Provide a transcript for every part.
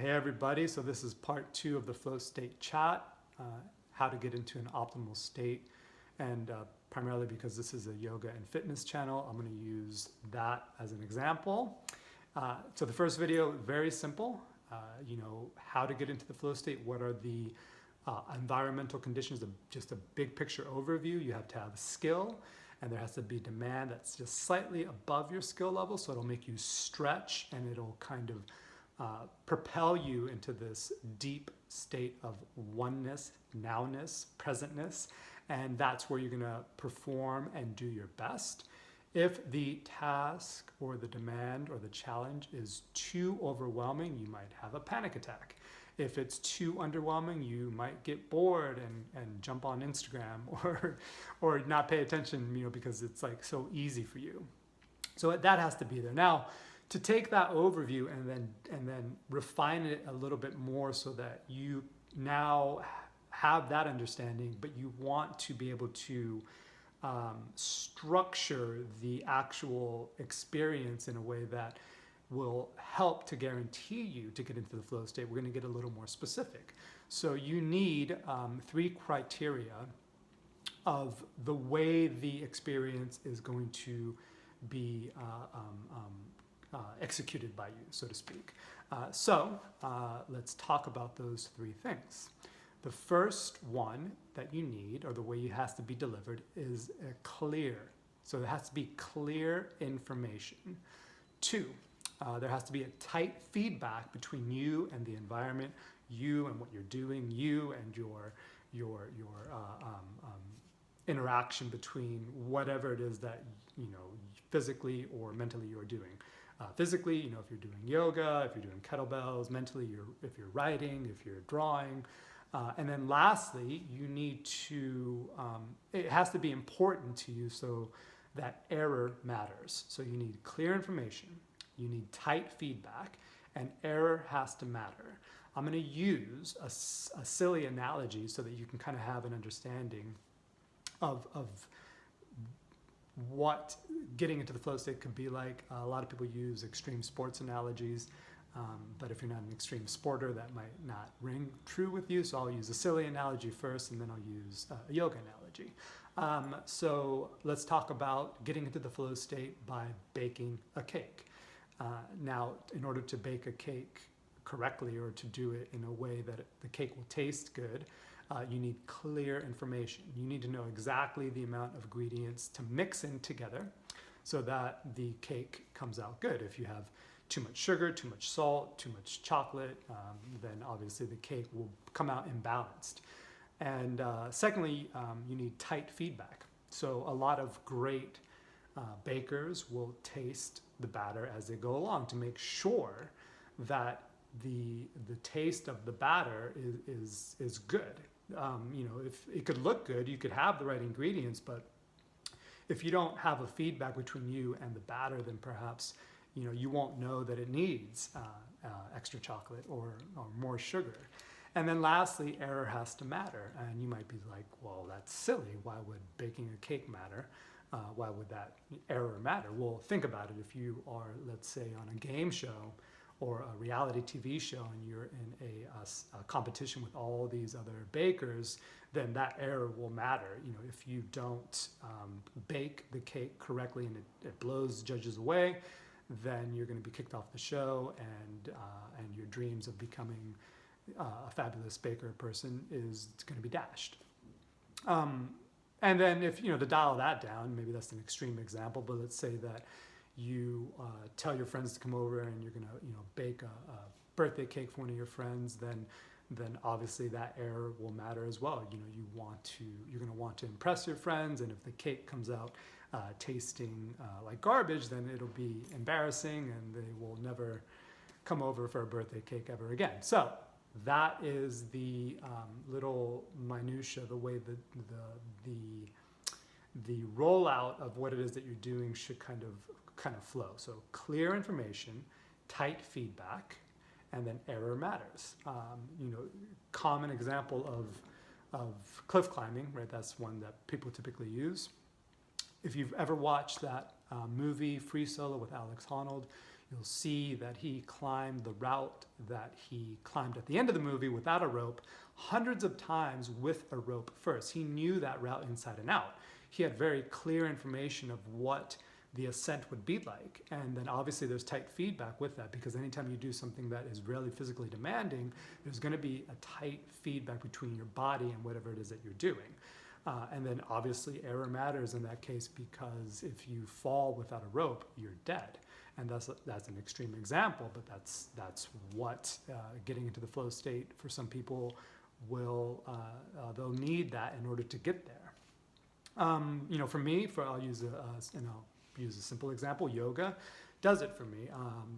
Hey everybody, so this is part 2 of the flow state chat, how to get into an optimal state, and primarily because this is a yoga and fitness channel, I'm going to use that as an example. So the first video, very simple, how to get into the flow state, what are the environmental conditions, just a big picture overview. You have to have skill, and there has to be demand that's just slightly above your skill level, so it'll make you stretch and it'll kind of propel you into this deep state of oneness, nowness, presentness, and that's where you're going to perform and do your best. If the task or the demand or the challenge is too overwhelming, you might have a panic attack. If it's too underwhelming, you might get bored and jump on Instagram or not pay attention, because it's like so easy for you. So that has to be there. Now, to take that overview and then refine it a little bit more so that you now have that understanding, but you want to be able to structure the actual experience in a way that will help to guarantee you to get into the flow state. We're going to get a little more specific. So you need 3 criteria of the way the experience is going to be executed by you, so to speak. Let's talk about those 3 things. The first one that you need, or the way it has to be delivered, is clear. So there has to be clear information. 2, there has to be a tight feedback between you and the environment, you and what you're doing, you and your interaction between whatever it is that physically or mentally you're doing. Physically, if you're doing yoga, if you're doing kettlebells, mentally, if you're writing, if you're drawing. And then lastly, you need to, it has to be important to you so that error matters. So you need clear information, you need tight feedback, and error has to matter. I'm going to use a silly analogy so that you can kind of have an understanding of what getting into the flow state could be like. A lot of people use extreme sports analogies, but if you're not an extreme sporter, that might not ring true with you. So I'll use a silly analogy first, and then I'll use a yoga analogy. So let's talk about getting into the flow state by baking a cake. Now, in order to bake a cake correctly, or to do it in a way that the cake will taste good, you need clear information. You need to know exactly the amount of ingredients to mix in together so that the cake comes out good. If you have too much sugar, too much salt, too much chocolate, then obviously the cake will come out imbalanced. And secondly, you need tight feedback. So a lot of great bakers will taste the batter as they go along to make sure that the taste of the batter is good. If it could look good, you could have the right ingredients, but if you don't have a feedback between you and the batter, then perhaps you won't know that it needs extra chocolate or more sugar. And then lastly, error has to matter. And you might be like, well, that's silly. Why would baking a cake matter? Why would that error matter? Well, think about it. If you are, let's say, on a game show or a reality TV show, and you're in a competition with all these other bakers, then that error will matter. If you don't bake the cake correctly and it blows judges away, then you're going to be kicked off the show, and your dreams of becoming a fabulous baker person is going to be dashed. And then if, to dial that down, maybe that's an extreme example, but let's say that you tell your friends to come over and you're going to, bake a birthday cake for one of your friends, then obviously that error will matter as well. You're going to want to impress your friends, and if the cake comes out tasting like garbage, then it'll be embarrassing, and they will never come over for a birthday cake ever again. So that is the little minutia, the way the rollout of what it is that you're doing should kind of flow. So clear information, tight feedback, and then error matters. Common example of cliff climbing, right? That's one that people typically use. If you've ever watched that movie Free Solo with Alex Honnold, you'll see that he climbed the route that he climbed at the end of the movie without a rope hundreds of times with a rope first. He knew that route inside and out. He had very clear information of what the ascent would be like. And then obviously there's tight feedback with that, because anytime you do something that is really physically demanding, there's going to be a tight feedback between your body and whatever it is that you're doing. And then obviously error matters in that case, because if you fall without a rope, you're dead. And that's an extreme example, but that's what getting into the flow state for some people will, they'll need that in order to get there. For me, I'll use a simple example. Yoga does it for me.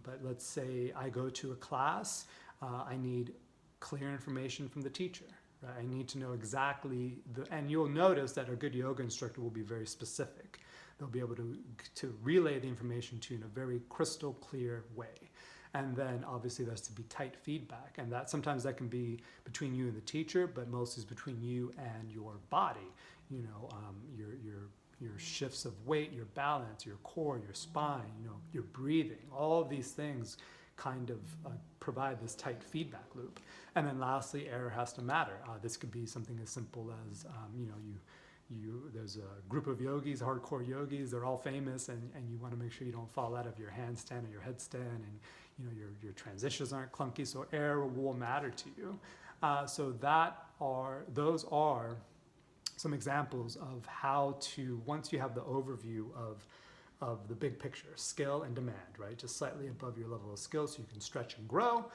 But let's say I go to a class, I need clear information from the teacher. Right? I need to know exactly and you'll notice that a good yoga instructor will be very specific. They'll be able to relay the information to you in a very crystal clear way. And then obviously there's to be tight feedback, and that sometimes that can be between you and the teacher, but mostly is between you and your body. Your shifts of weight, your balance, your core, your spine, your breathing, all of these things kind of provide this tight feedback loop. And then lastly, error has to matter. This could be something as simple as, there's a group of yogis, hardcore yogis, they're all famous, and you want to make sure you don't fall out of your handstand or your headstand, and your transitions aren't clunky, so error will matter to you. So those are some examples of how to, once you have the overview of the big picture, skill and demand, right? Just slightly above your level of skill so you can stretch and grow,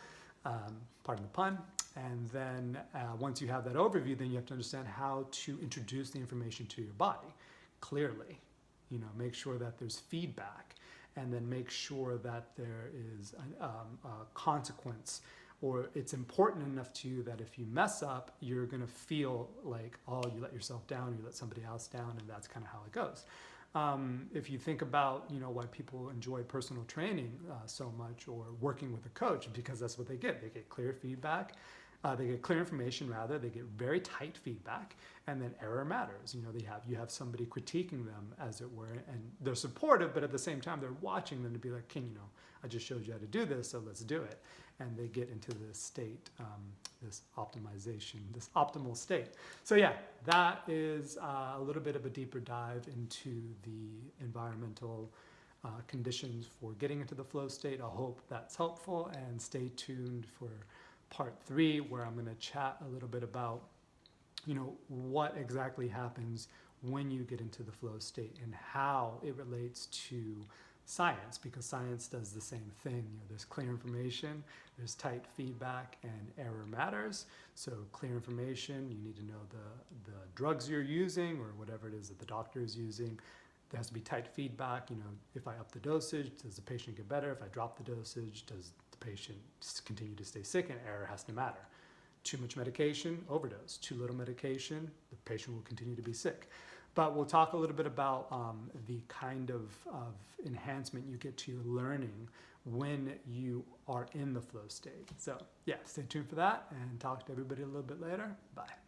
pardon the pun. And then once you have that overview, then you have to understand how to introduce the information to your body clearly. Make sure that there's feedback, and then make sure that there is a consequence, or it's important enough to you that if you mess up, you're going to feel like, you let yourself down, you let somebody else down, and that's kind of how it goes. If you think about, why people enjoy personal training so much, or working with a coach, because that's what they get. They get clear feedback. They get clear information, rather. They get very tight feedback, and then error matters. You have somebody critiquing them, as it were, and they're supportive, but at the same time, they're watching them to be like, King, I just showed you how to do this, so let's do it. And they get into this state, this optimization, this optimal state. So yeah, that is a little bit of a deeper dive into the environmental conditions for getting into the flow state. I hope that's helpful, and stay tuned for part 3, where I'm going to chat a little bit about, what exactly happens when you get into the flow state and how it relates to science, because science does the same thing. There's clear information, there's tight feedback, and error matters. So clear information, you need to know the drugs you're using, or whatever it is that the doctor is using. There has to be tight feedback. If I up the dosage, does the patient get better? If I drop the dosage, does the patient continue to stay sick? And error has to matter. Too much medication, overdose. Too little medication, the patient will continue to be sick. But we'll talk a little bit about the kind of enhancement you get to your learning when you are in the flow state. So yeah, stay tuned for that, and talk to everybody a little bit later. Bye.